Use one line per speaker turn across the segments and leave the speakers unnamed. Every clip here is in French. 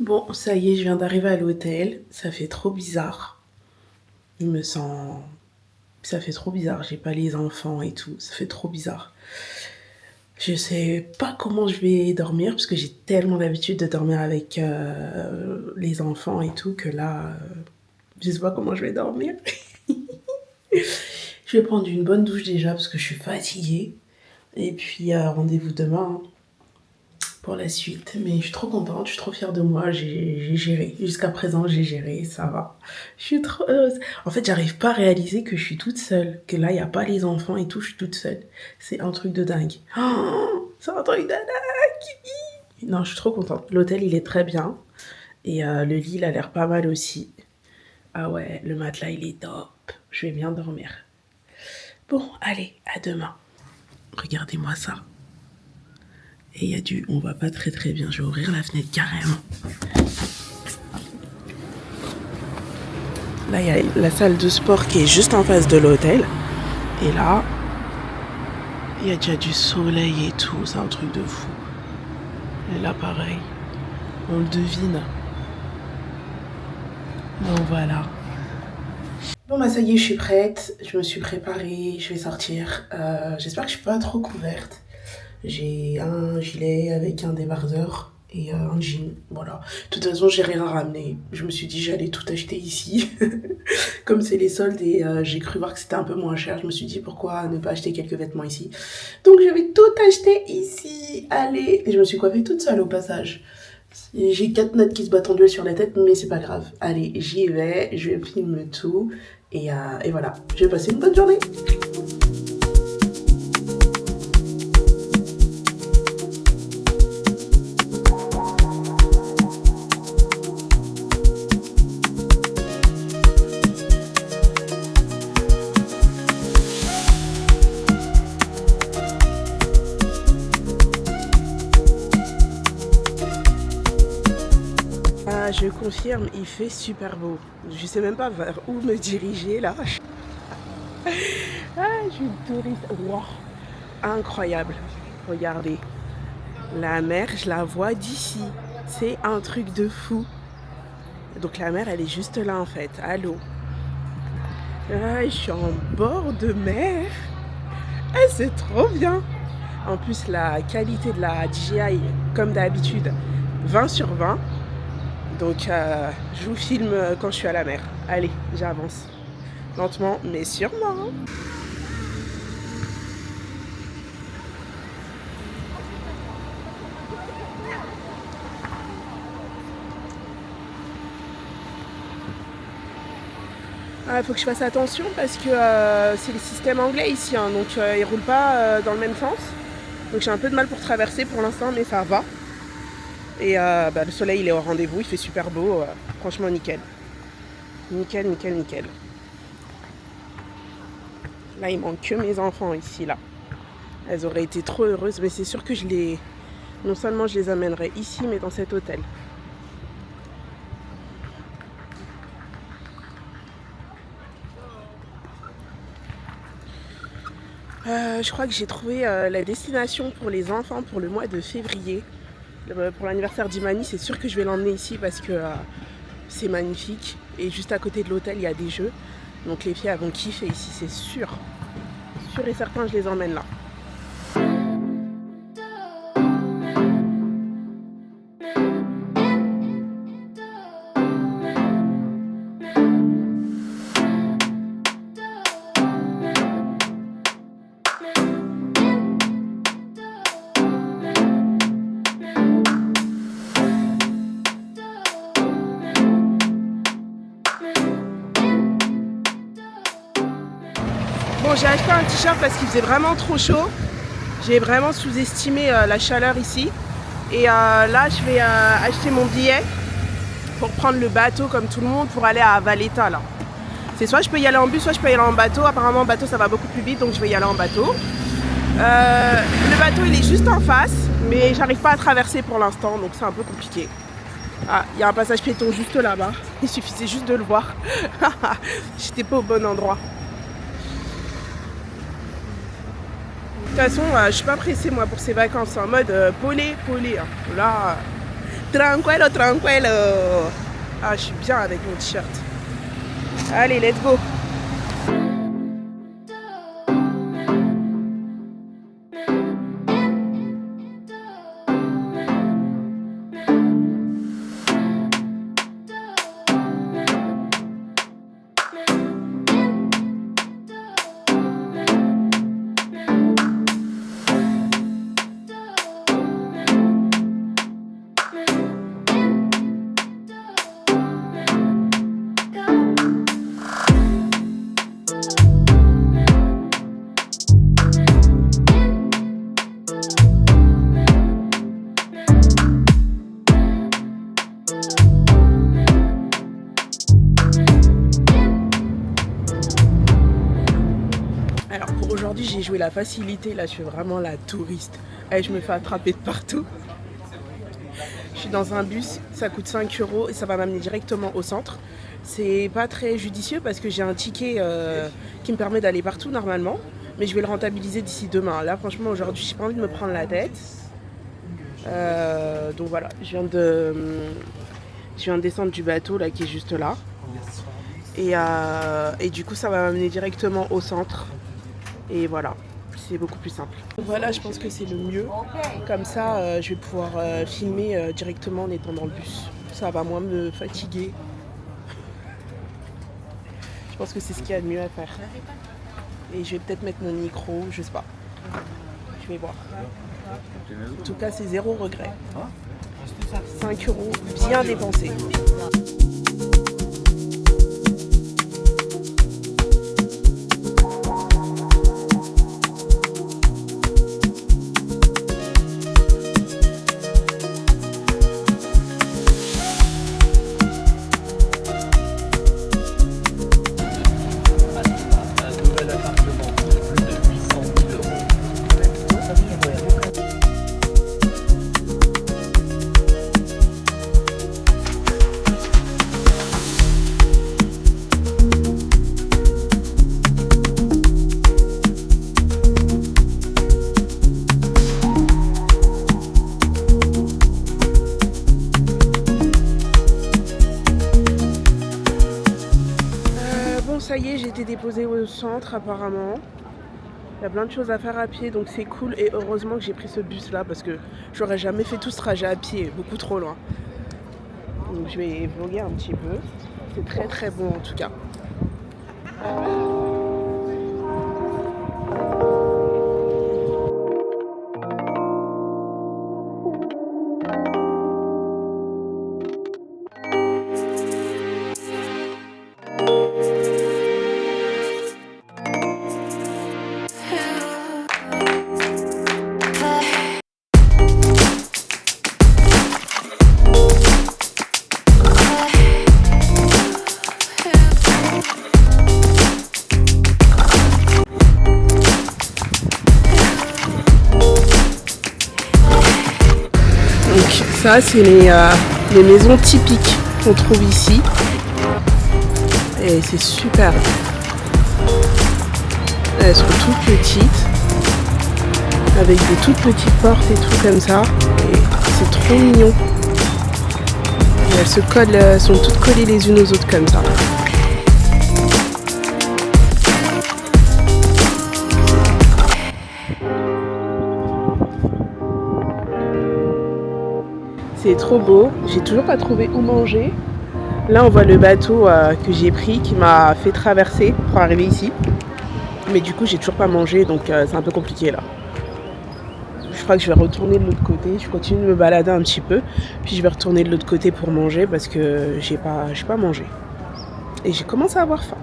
Bon, ça y est, je viens d'arriver à l'hôtel. Ça fait trop bizarre. Je me sens... Ça fait trop bizarre. J'ai pas les enfants et tout. Ça fait trop bizarre. Je sais pas comment je vais dormir parce que j'ai tellement l'habitude de dormir avec les enfants et tout que là, je sais pas comment je vais dormir. Je vais prendre une bonne douche déjà parce que je suis fatiguée. Et puis rendez-vous demain pour la suite. Mais je suis trop contente, je suis trop fière de moi. J'ai géré. Jusqu'à présent, j'ai géré, ça va. Je suis trop heureuse. En fait, j'arrive pas à réaliser que je suis toute seule. Que là, il n'y a pas les enfants et tout, je suis toute seule. C'est un truc de dingue. Oh, c'est un truc de dingue. Non, je suis trop contente. L'hôtel, il est très bien. Et le lit, il a l'air pas mal aussi. Ah ouais, le matelas, il est top. Je vais bien dormir. Bon, allez, à demain. Regardez-moi ça. Et il y a du... On voit pas très très bien. Je vais ouvrir la fenêtre carrément. Là, il y a la salle de sport qui est juste en face de l'hôtel. Et là, il y a déjà du soleil et tout. C'est un truc de fou. Et là, pareil. On le devine. Donc voilà. Bon bah ça y est, je suis prête. Je me suis préparée. Je vais sortir. J'espère que je suis pas trop couverte. J'ai un gilet avec un débardeur et un jean, voilà. De toute façon, j'ai rien ramené. Je me suis dit j'allais tout acheter ici. Comme c'est les soldes et j'ai cru voir que c'était un peu moins cher, je me suis dit pourquoi ne pas acheter quelques vêtements ici. Donc je vais tout acheter ici. Allez, et je me suis coiffée toute seule au passage. J'ai 4 notes qui se battent en duel sur la tête, mais c'est pas grave. Allez, j'y vais, je filme tout et voilà. Je vais passer une bonne journée. Je confirme, il fait super beau. Je sais même pas vers où me diriger là. Ah, je suis une touriste. Wow. Incroyable. Regardez. La mer, je la vois d'ici. C'est un truc de fou. Donc la mer, elle est juste là en fait, à l'eau. Ah, je suis en bord de mer. Ah, c'est trop bien. En plus, la qualité de la DJI, comme d'habitude, 20 sur 20. Donc je vous filme quand je suis à la mer. Allez, j'avance. Lentement, mais sûrement. Il faut que je fasse attention parce que c'est le système anglais ici, hein, donc ils roulent pas dans le même sens. Donc j'ai un peu de mal pour traverser pour l'instant, mais ça va. Et le soleil il est au rendez-vous, il fait super beau, franchement nickel. Nickel, nickel, nickel. Là il manque que mes enfants ici là. Elles auraient été trop heureuses, mais c'est sûr que non seulement je les amènerai ici, mais dans cet hôtel. Je crois que j'ai trouvé la destination pour les enfants pour le mois de février. Pour l'anniversaire d'Imani, c'est sûr que je vais l'emmener ici parce que c'est magnifique. Et juste à côté de l'hôtel, il y a des jeux. Donc les filles elles vont kiffer ici, c'est sûr. Sûr et certain, je les emmène là. Bon, j'ai acheté un t-shirt parce qu'il faisait vraiment trop chaud. J'ai vraiment sous-estimé la chaleur ici. Et là, je vais acheter mon billet pour prendre le bateau comme tout le monde pour aller à Valletta là. C'est soit je peux y aller en bus, soit je peux y aller en bateau. Apparemment en bateau ça va beaucoup plus vite, donc je vais y aller en bateau. Le bateau il est juste en face, mais j'arrive pas à traverser pour l'instant, donc c'est un peu compliqué. Ah, il y a un passage piéton juste là-bas. Il suffisait juste de le voir. J'étais pas au bon endroit. De toute façon, je suis pas pressée moi pour ces vacances. En mode polé. Hein. Là, Tranquillo, tranquillo. Ah, je suis bien avec mon t-shirt. Allez, let's go. Alors pour aujourd'hui j'ai joué la facilité, là je suis vraiment la touriste. Et je me fais attraper de partout. Je suis dans un bus, ça coûte 5 € et ça va m'amener directement au centre. C'est pas très judicieux parce que j'ai un ticket qui me permet d'aller partout normalement. Mais je vais le rentabiliser d'ici demain. Là franchement aujourd'hui j'ai pas envie de me prendre la tête. Donc voilà, je viens de descendre du bateau là qui est juste là. Et du coup ça va m'amener directement au centre. Et voilà, c'est beaucoup plus simple. Voilà, je pense que c'est le mieux. Comme ça, je vais pouvoir filmer directement en étant dans le bus. Ça va moins me fatiguer. Je pense que c'est ce qu'il y a de mieux à faire. Et je vais peut-être mettre mon micro, je sais pas. Je vais voir. En tout cas, c'est 0 regret. 5 € bien dépensés. Ça y est, j'ai été déposée au centre apparemment. Il y a plein de choses à faire à pied, donc c'est cool. Et heureusement que j'ai pris ce bus là parce que j'aurais jamais fait tout ce trajet à pied, beaucoup trop loin. Donc je vais vlogger un petit peu. C'est très très bon en tout cas. Ça, c'est les maisons typiques qu'on trouve ici. Et c'est super. Elles sont toutes petites. Avec des toutes petites portes et tout comme ça. Et c'est trop mignon. Et elles sont toutes collées les unes aux autres comme ça. C'est trop beau, j'ai toujours pas trouvé où manger. Là on voit le bateau que j'ai pris qui m'a fait traverser pour arriver ici. Mais du coup j'ai toujours pas mangé donc c'est un peu compliqué là. Je crois que je vais retourner de l'autre côté, je continue de me balader un petit peu. Puis je vais retourner de l'autre côté pour manger parce que j'ai pas mangé. Et j'ai commencé à avoir faim.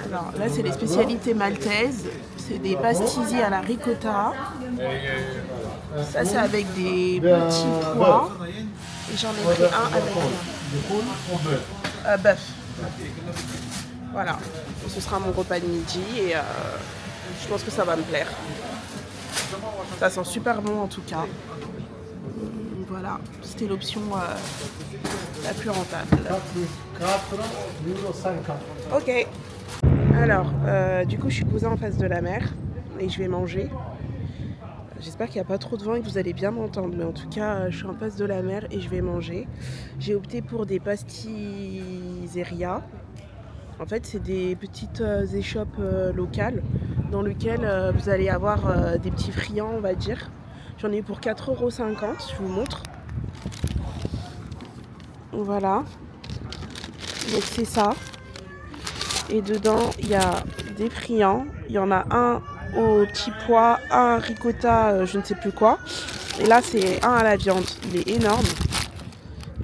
Alors là c'est les spécialités maltaises. C'est des pastilles à la ricotta. Ça c'est avec des petits pois. Et j'en ai pris un avec bœuf. Voilà. Ce sera mon repas de midi et je pense que ça va me plaire. Ça sent super bon en tout cas. Voilà, c'était l'option la plus rentable. 4,50 €. Ok. Alors, du coup, je suis posée en face de la mer et je vais manger. J'espère qu'il n'y a pas trop de vent et que vous allez bien m'entendre. Mais en tout cas, je suis en face de la mer et je vais manger. J'ai opté pour des pastisseria. En fait, c'est des petites échoppes locales dans lesquelles vous allez avoir des petits friands, on va dire. J'en ai eu pour 4,50 €, je vous montre. Voilà, donc c'est ça. Et dedans, il y a des friands. Il y en a un au petit pois, un ricotta, je ne sais plus quoi. Et là, c'est un à la viande. Il est énorme.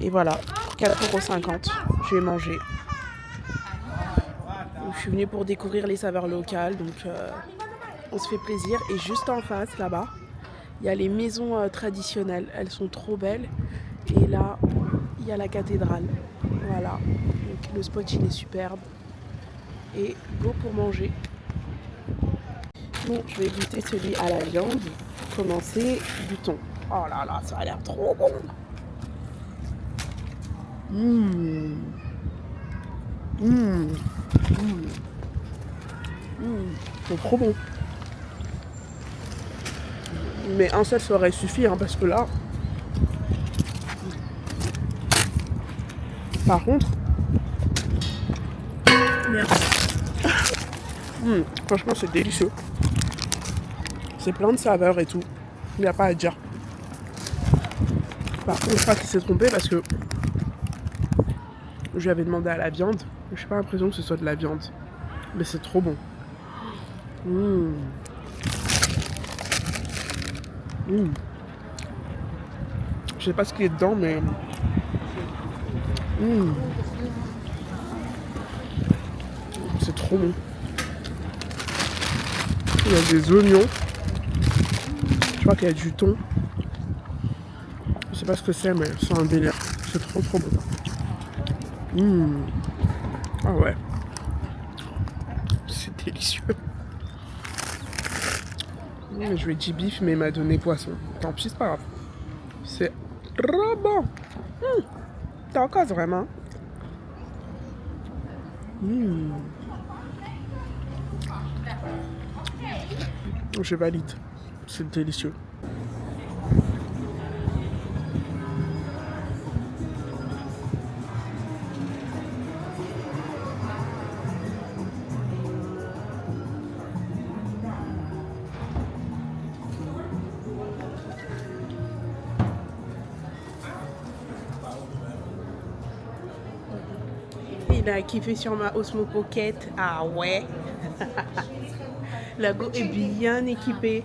Et voilà, 4,50 €. Je vais manger. Je suis venue pour découvrir les saveurs locales, donc on se fait plaisir. Et juste en face, là-bas, il y a les maisons traditionnelles. Elles sont trop belles. Et là, il y a la cathédrale. Voilà. Donc le spot, il est superbe. Et go pour manger. Bon, je vais goûter celui à la viande. Commencer du thon. Oh là là, ça a l'air trop bon. C'est trop bon. Mais un seul, ça aurait suffi, hein, parce que là... Par contre... Merde. Franchement, c'est délicieux. C'est plein de saveurs et tout. Il n'y a pas à dire. Par contre, je crois qu'il s'est trompé parce que je lui avais demandé à la viande. Je n'ai pas l'impression que ce soit de la viande. Mais c'est trop bon. Je sais pas ce qu'il y a dedans, mais... C'est trop bon. Il y a des oignons. Je crois qu'il y a du thon. Je sais pas ce que c'est, mais c'est un délire. C'est trop trop bon. Ah ouais. C'est délicieux. Je lui ai dit bif, mais il m'a donné poisson. Tant pis, c'est pas grave. C'est trop bon. T'as encore vraiment. Je valide. C'est délicieux. Il a kiffé sur ma Osmo Pocket. Ah ouais. La Go est bien équipée.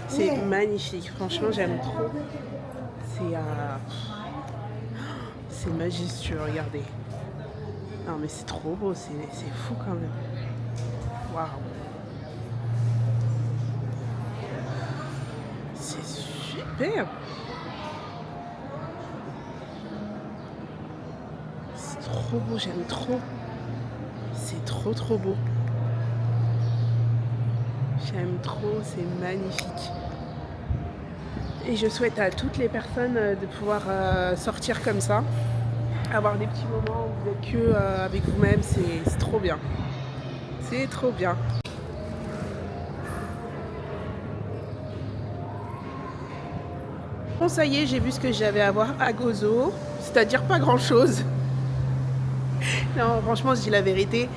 C'est magnifique. Franchement, j'aime trop. C'est majestueux, regardez. Non mais c'est trop beau, c'est fou quand même. Waouh. C'est super. C'est trop beau, j'aime trop. C'est trop trop beau. J'aime trop, c'est magnifique. Et je souhaite à toutes les personnes de pouvoir sortir comme ça. Avoir des petits moments où vous êtes que avec vous-même, c'est trop bien. C'est trop bien. Bon, ça y est, j'ai vu ce que j'avais à voir à Gozo. C'est-à-dire pas grand-chose. Non, franchement, je dis la vérité.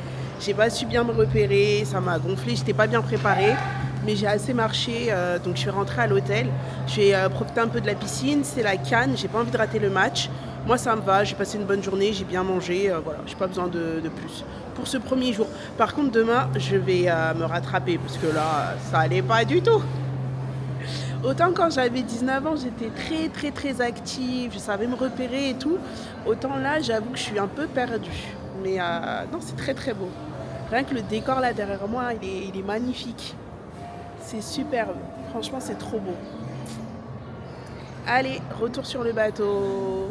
J'ai pas su bien me repérer, ça m'a gonflé, j'étais pas bien préparée. Mais j'ai assez marché, donc je suis rentrée à l'hôtel. J'ai profité un peu de la piscine, c'est la Cannes, j'ai pas envie de rater le match. Moi ça me va, j'ai passé une bonne journée, j'ai bien mangé, voilà, j'ai pas besoin de plus pour ce premier jour. Par contre demain, je vais me rattraper parce que là, ça allait pas du tout. Autant quand j'avais 19 ans, j'étais très très très active, je savais me repérer et tout. Autant là, j'avoue que je suis un peu perdue. Mais non, c'est très très beau. Rien que le décor là derrière moi, il est magnifique. C'est superbe. Franchement, c'est trop beau. Allez, retour sur le bateau.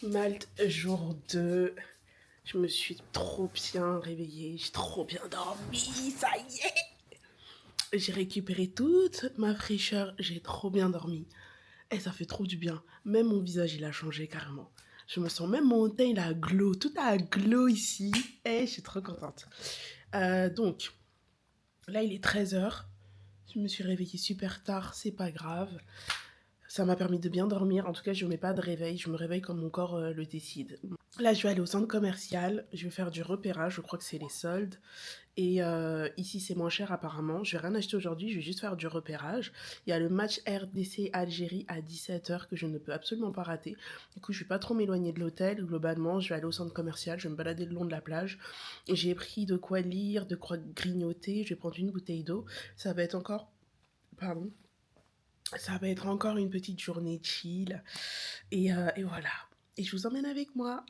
Malte, jour 2. Je me suis trop bien réveillée, j'ai trop bien dormi, ça y est. J'ai récupéré toute ma fraîcheur, j'ai trop bien dormi. Et ça fait trop du bien. Même mon visage, il a changé carrément. Je me sens, même mon teint, il a glow. Tout a glow ici. Et je suis trop contente. Donc, là, il est 13 h. Je me suis réveillée super tard, c'est pas grave. Ça m'a permis de bien dormir. En tout cas, je ne mets pas de réveil. Je me réveille quand mon corps le décide. Là, je vais aller au centre commercial. Je vais faire du repérage. Je crois que c'est les soldes. Et ici, c'est moins cher apparemment. Je vais rien acheter aujourd'hui. Je vais juste faire du repérage. Il y a le match RDC Algérie à 17 h que je ne peux absolument pas rater. Du coup, je ne vais pas trop m'éloigner de l'hôtel. Globalement, je vais aller au centre commercial. Je vais me balader le long de la plage. J'ai pris de quoi lire, de quoi grignoter. Je vais prendre une bouteille d'eau. Ça va être encore... Pardon. Ça va être encore une petite journée chill. Et voilà. Et je vous emmène avec moi.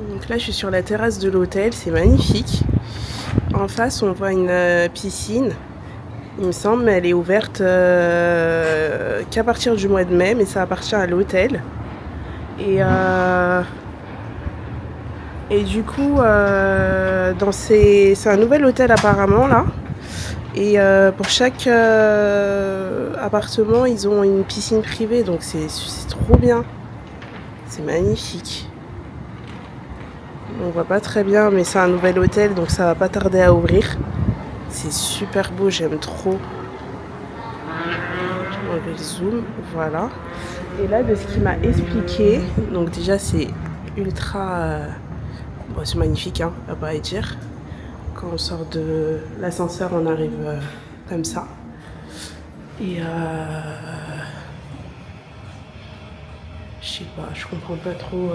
Donc là, je suis sur la terrasse de l'hôtel, c'est magnifique. En face, on voit une piscine. Il me semble, mais elle est ouverte qu'à partir du mois de mai, mais ça appartient à l'hôtel. Et du coup, c'est un nouvel hôtel apparemment là. Et pour chaque appartement, ils ont une piscine privée, donc c'est trop bien. C'est magnifique. On voit pas très bien, mais c'est un nouvel hôtel, donc ça va pas tarder à ouvrir. C'est super beau, j'aime trop. Je vais enlever le zoom, voilà. Et là, de ce qu'il m'a expliqué, donc déjà c'est ultra... bon, c'est magnifique, hein, à pas à dire. Quand on sort de l'ascenseur, on arrive comme ça. Et je sais pas, je comprends pas trop...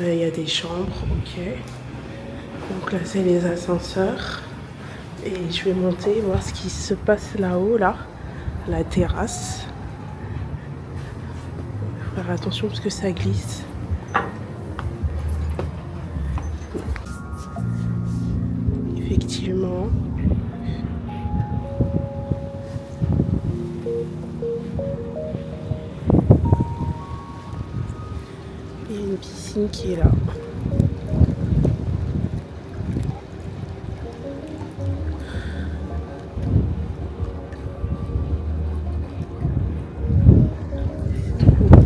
Là, il y a des chambres, ok. Donc là, c'est les ascenseurs. Et je vais monter, voir ce qui se passe là-haut, là. La terrasse. Faut faire attention parce que ça glisse. Effectivement. Il y a une piscine qui est là.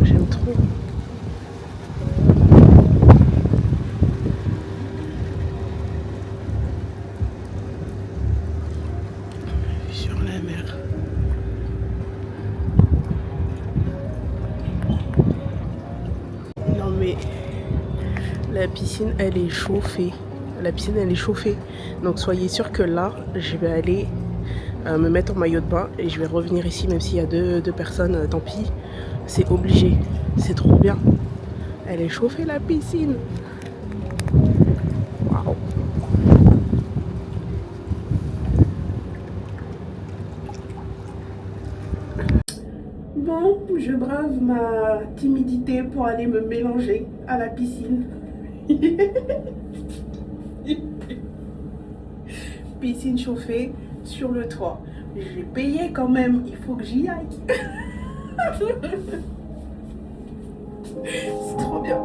J'aime trop. Sur la mer. Non mais la piscine elle est chauffée. La piscine elle est chauffée. Donc soyez sûr que là je vais aller me mettre en maillot de bain et je vais revenir ici même s'il y a deux personnes, tant pis. C'est obligé. C'est trop bien. Elle est chauffée la piscine. Waouh. Bon, je brave ma timidité pour aller me mélanger à la piscine. Piscine chauffée sur le toit. J'ai payé quand même, il faut que j'y aille. C'est trop bien.